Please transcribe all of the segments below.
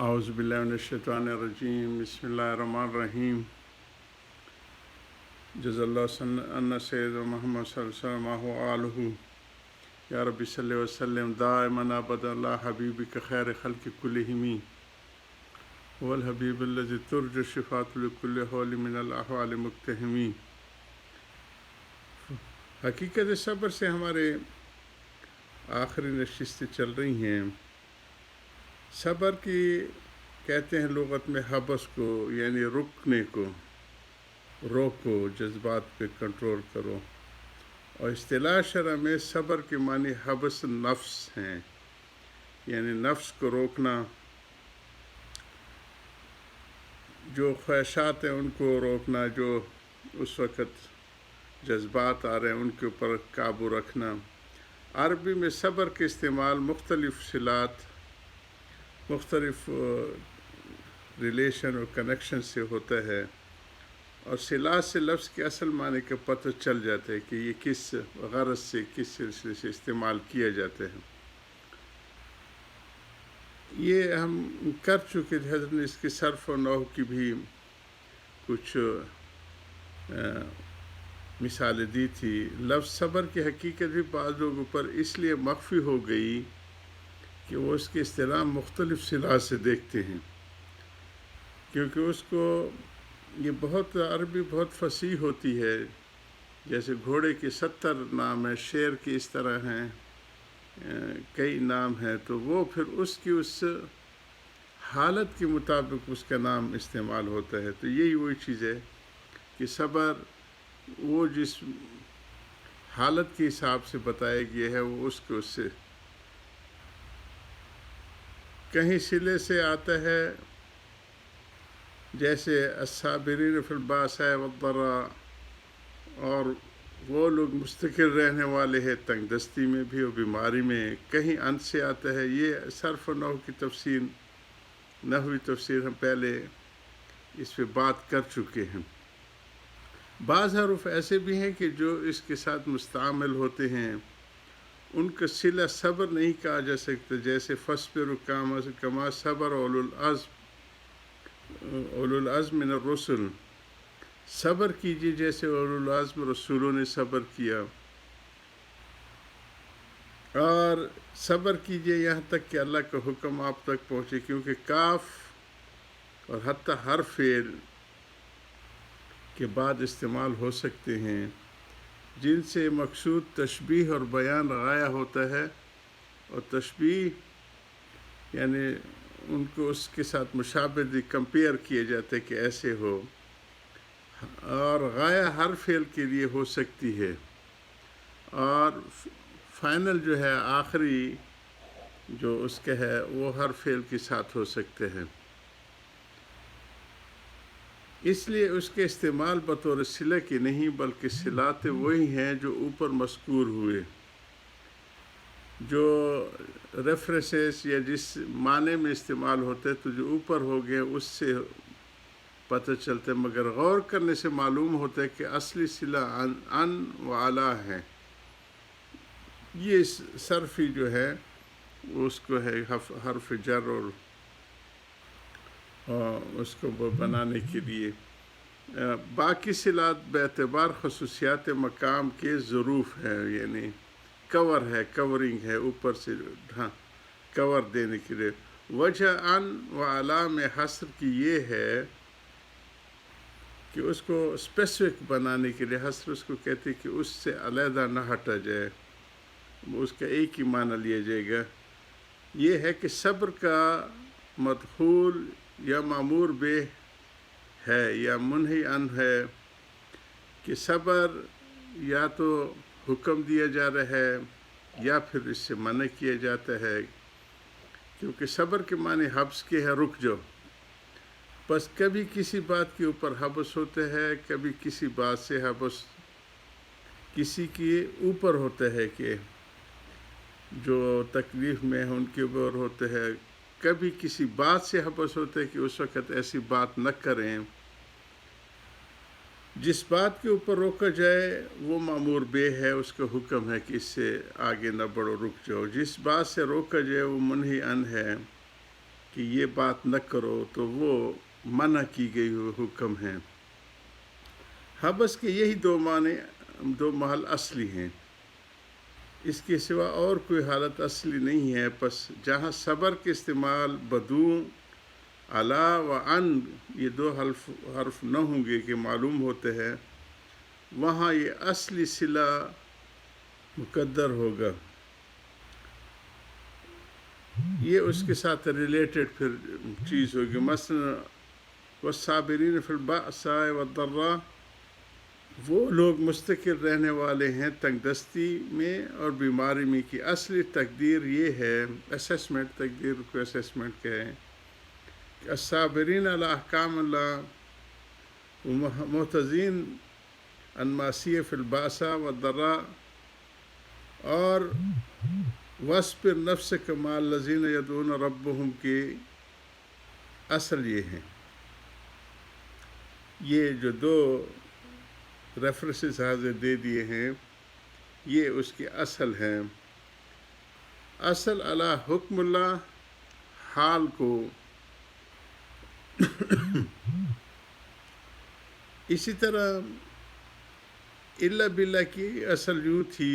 اعوذ باللہ من الشیطان الرجیم بسم اللہ الرحمن الرحیم جزا اللہ ان سید محمد صلی اللہ علیہ وسلم آلہ یا رب صلی وسلم دائما ابدا اللہ حبیبک خیر خلق کلہم والحبیب الذی ترجو شفاعۃ لکل حول من الاحوال مقتحم۔ حقیقت صبر سے ہمارے آخری نشستیں چل رہی ہیں۔ صبر کی کہتے ہیں لغت میں حبس کو، یعنی رکنے کو، روکو، جذبات پہ کنٹرول کرو، اور اصطلاح شرع میں صبر کے معنی حبس نفس ہیں، یعنی نفس کو روکنا، جو خواہشات ہیں ان کو روکنا، جو اس وقت جذبات آ رہے ہیں ان کے اوپر قابو رکھنا۔ عربی میں صبر کے استعمال مختلف صلات، مختلف ریلیشن اور کنیکشن سے ہوتا ہے، اور صلات سے لفظ کے اصل معنی کا پتہ چل جاتا ہے کہ یہ کس غرض سے، کس سلسلے سے استعمال کیا جاتا ہے۔ یہ ہم کر چکے تھے، حضرت نے اس کے صرف و نحو کی بھی کچھ مثالیں دی تھی۔ لفظ صبر کی حقیقت بھی بعض لوگوں پر اس لیے مخفی ہو گئی کہ وہ اس کے اصطلاح مختلف صلات سے دیکھتے ہیں، کیونکہ اس کو یہ بہت عربی بہت فصیح ہوتی ہے، جیسے گھوڑے کے 70 نام ہیں، شیر کے اس طرح ہیں، کئی نام ہیں، تو وہ پھر اس کی اس حالت کے مطابق اس کا نام استعمال ہوتا ہے۔ تو یہی وہی چیز ہے کہ صبر وہ جس حالت کے حساب سے بتایا گیا ہے وہ اس کو اس سے کہیں صلے سے آتا ہے، جیسے الصابرین فی الباساء والضراء، اور وہ لوگ مستقل رہنے والے ہیں تنگ دستی میں بھی اور بیماری میں۔ کہیں ان سے آتا ہے۔ یہ صرف و نحو کی تفسیر، نحوی تفسیر ہم پہلے اس پہ بات کر چکے ہیں۔ بعض حروف ایسے بھی ہیں کہ جو اس کے ساتھ مستعمل ہوتے ہیں، ان کا صلہ صبر نہیں کہا جا سکتا، جیسے فاصبروا کما صبر اولو العزم من الرسل، صبر کیجیے جیسے اولو العزم رسولوں نے صبر کیا، اور صبر کیجیے یہاں تک کہ اللہ کا حکم آپ تک پہنچے، کیونکہ کاف اور حتیٰ ہر فعل کے بعد استعمال ہو سکتے ہیں، جن سے مقصود تشبیہ اور بیان غایہ ہوتا ہے، اور تشبیہ یعنی ان کو اس کے ساتھ مشابہ کمپیئر کیا جاتا ہے کہ ایسے ہو، اور غایہ ہر فعل کے لیے ہو سکتی ہے، اور فائنل جو ہے آخری جو اس کا ہے وہ ہر فعل کے ساتھ ہو سکتے ہیں۔ اس لیے اس کے استعمال بطور صلہ کے نہیں بلکہ صلات وہی ہیں جو اوپر مذکور ہوئے، جو ریفرنسز یا جس معنی میں استعمال ہوتے تو جو اوپر ہو گئے اس سے پتہ چلتا ہے، مگر غور کرنے سے معلوم ہوتا ہے کہ اصلی صلہ ان و علی ہے۔ یہ صرفی جو ہے اس کو ہے حرف جر اور اس کو بنانے کے لیے۔ باقی صلات باعتبار خصوصیات مقام کے ظروف ہیں، یعنی کور ہے، کورنگ ہے، اوپر سے کور دینے کے لیے۔ وجہ ان و علی میں حصر کی یہ ہے کہ اس کو اسپیسیفک بنانے کے لیے حصر اس کو کہتے ہیں کہ اس سے علیحدہ نہ ہٹا جائے، اس کا ایک ہی معنی لیا جائے گا۔ یہ ہے کہ صبر کا مدخول یا مامور بہ ہے یا منہی عن ہے، کہ صبر یا تو حکم دیا جا رہا ہے یا پھر اس سے منع کیا جاتا ہے، کیونکہ صبر کے معنی حبس کے ہے، رک جاؤ۔ بس کبھی کسی بات کے اوپر حبس ہوتا ہے، کبھی کسی بات سے حبس کسی کے اوپر ہوتا ہے کہ جو تکلیف میں ہیں ان کے اوپر ہوتا ہے، کبھی کسی بات سے حبس ہوتا ہے کہ اس وقت ایسی بات نہ کریں۔ جس بات کے اوپر روکا جائے وہ مامور بہ ہے، اس کا حکم ہے کہ اس سے آگے نہ بڑھو، رک جاؤ۔ جس بات سے روکا جائے وہ منہی عن ہے، کہ یہ بات نہ کرو تو وہ منع کی گئی ہوئے حکم ہیں۔ حبس کے یہی دو محل اصلی ہیں، اس کے سوا اور کوئی حالت اصلی نہیں ہے۔ پس جہاں صبر کے استعمال بدون علا و ان یہ دو حرف نہ ہوں گے کہ معلوم ہوتے ہیں، وہاں یہ اصلی صلہ مقدر ہوگا، یہ اس کے ساتھ ریلیٹڈ پھر چیز ہوگی۔ مثلا والصابرین فی البأساء والضراء، وہ لوگ مستقل رہنے والے ہیں تنگ دستی میں اور بیماری میں کی اصلی تقدیر یہ ہے، اسیسمنٹ، تقدیر کو اسیسمنٹ کہیں کہ الصابرین علی احکام اللہ محتزین عن معصیہ فی البأساء والضراء، اور واصبر نفسک مع الذین یدعون ربہم کے اصل یہ ہیں۔ یہ جو دو ریفرنسز حاضر دے دیے ہیں یہ اس کے اصل ہیں۔ اصل علی حکم اللہ، حال کو اسی طرح الا باللہ کی اصل یوں تھی،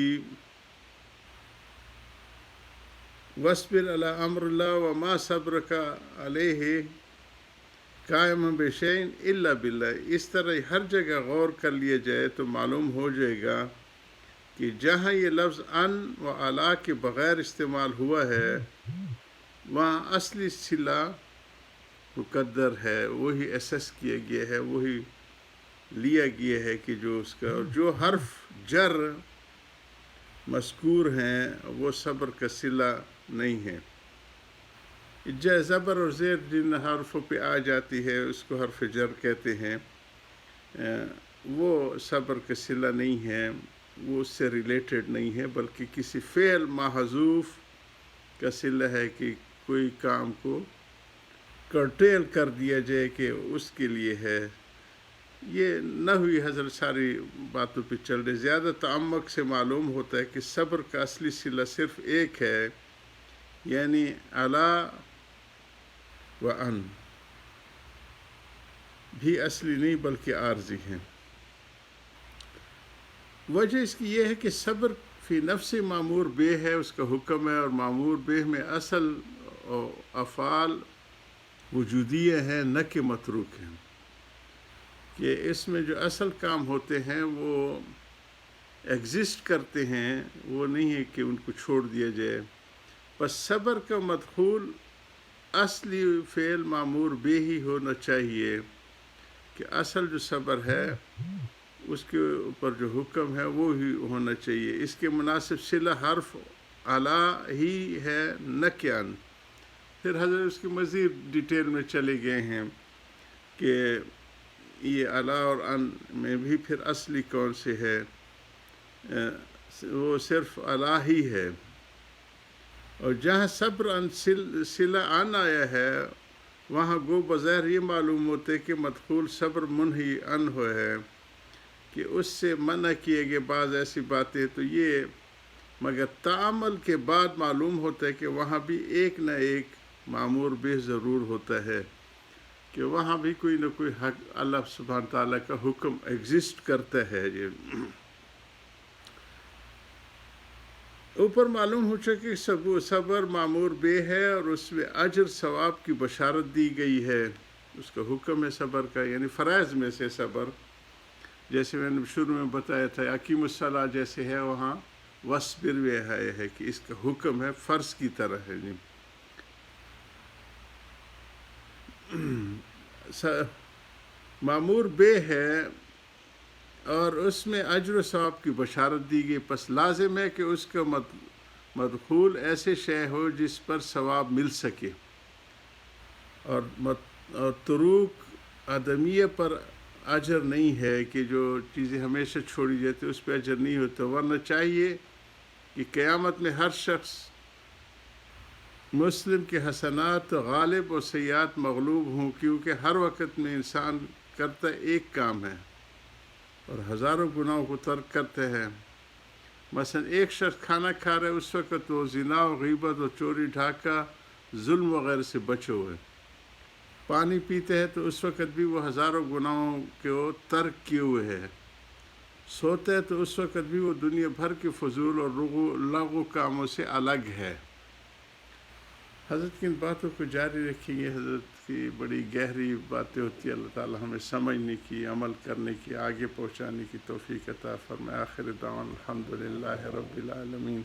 وَاصْبِرْ عَلَىٰ أَمْرِ اللَّهِ وَمَا صَبْرُكَ عَلَيْهِ قَائِمًا بِشَيْءٍ إِلَّا بِاللَّهِ۔ اس طرح ہر جگہ غور کر لیا جائے تو معلوم ہو جائے گا کہ جہاں یہ لفظ ان و علا کے بغیر استعمال ہوا ہے وہاں اصلی صلہ مقدر ہے، وہی اسیس کیا گیا ہے، وہی لیا گیا ہے کہ جو اس کا، اور جو حرف جر مذکور ہیں وہ صبر کا صلہ نہیں ہے۔ زبر اور زیر جن حرفوں پہ آ جاتی ہے اس کو حرف جر کہتے ہیں، وہ صبر کا صلہ نہیں ہے، وہ اس سے ریلیٹڈ نہیں ہے، بلکہ کسی فعل محذوف کا صلہ ہے کہ کوئی کام کو کرٹیل کر دیا جائے کہ اس کے لیے ہے۔ یہ نہ ہوئی حضرت ساری باتوں پہ چل رہے، زیادہ تعمق سے معلوم ہوتا ہے کہ صبر کا اصلی صلہ صرف ایک ہے، یعنی علا و ان بھی اصلی نہیں بلکہ عارضی ہیں۔ وجہ اس کی یہ ہے کہ صبر فی نفس معمور بہ ہے، اس کا حکم ہے، اور معمور بہ میں اصل افعال وجودیہ ہیں نہ کہ متروک ہیں، کہ اس میں جو اصل کام ہوتے ہیں وہ ایگزسٹ کرتے ہیں، وہ نہیں ہے کہ ان کو چھوڑ دیا جائے۔ بس صبر کا مدخول اصلی فعل معمور بہ ہی ہونا چاہیے، کہ اصل جو صبر ہے اس کے اوپر جو حکم ہے وہ ہی ہونا چاہیے، اس کے مناسب صلہ حرف علا ہی ہے نہ کہ ان۔ پھر حضرت اس کی مزید ڈیٹیل میں چلے گئے ہیں کہ یہ علا اور ان میں بھی پھر اصلی کون سے ہے، وہ صرف علا ہی ہے، اور جہاں صبر ان صلہ ان آیا ہے وہاں گو بظاہر یہ معلوم ہوتا ہے کہ مدخول صبر منہی ان ہو ہے، کہ اس سے منع کیے گئے بعض ایسی باتیں، تو یہ مگر تعامل کے بعد معلوم ہوتا ہے کہ وہاں بھی ایک نہ ایک معمور بہ ضرور ہوتا ہے، کہ وہاں بھی کوئی نہ کوئی حق اللہ سبحانہ تعالیٰ کا حکم ایگزسٹ کرتا ہے۔ اوپر معلوم ہو چکا کہ صبر معمور بہ ہے اور اس میں اجر ثواب کی بشارت دی گئی ہے، اس کا حکم ہے صبر کا، یعنی فرائض میں سے صبر، جیسے میں نے شروع میں بتایا تھا اقیم الصلاۃ جیسے ہے، وہاں وصبر بھی ہے کہ اس کا حکم ہے، فرض کی طرح ہے۔ معمور بہ ہے اور اس میں اجر و ثواب کی بشارت دی گئی، پس لازم ہے کہ اس کا مدخول ایسے شے ہو جس پر ثواب مل سکے، اور تروک آدمیہ پر اجر نہیں ہے، کہ جو چیزیں ہمیشہ چھوڑی جاتی اس پہ اجر نہیں ہوتا، ورنہ چاہیے کہ قیامت میں ہر شخص مسلم کے حسنات غالب اور سیئات مغلوب ہوں، کیونکہ ہر وقت میں انسان کرتا ایک کام ہے اور ہزاروں گناہوں کو ترک کرتے ہیں۔ مثلا ایک شخص کھانا کھا رہا ہے، اس وقت وہ زنا و غیبت اور چوری ڈھاکہ ظلم وغیرہ سے بچے ہوئے. پانی پیتے ہیں تو اس وقت بھی وہ ہزاروں گناہوں کو ترک کیے ہوئے ہے. سوتے ہیں تو اس وقت بھی وہ دنیا بھر کے فضول اور لغو کاموں سے الگ ہے. حضرت کی ان باتوں کو جاری رکھیں گے. حضرت کی بڑی گہری باتیں ہوتی ہیں. اللہ تعالی ہمیں سمجھنے کی، عمل کرنے کی، آگے پہنچانے کی توفیق عطا فرمائے. آخر دعوانا الحمدللہ رب العالمین.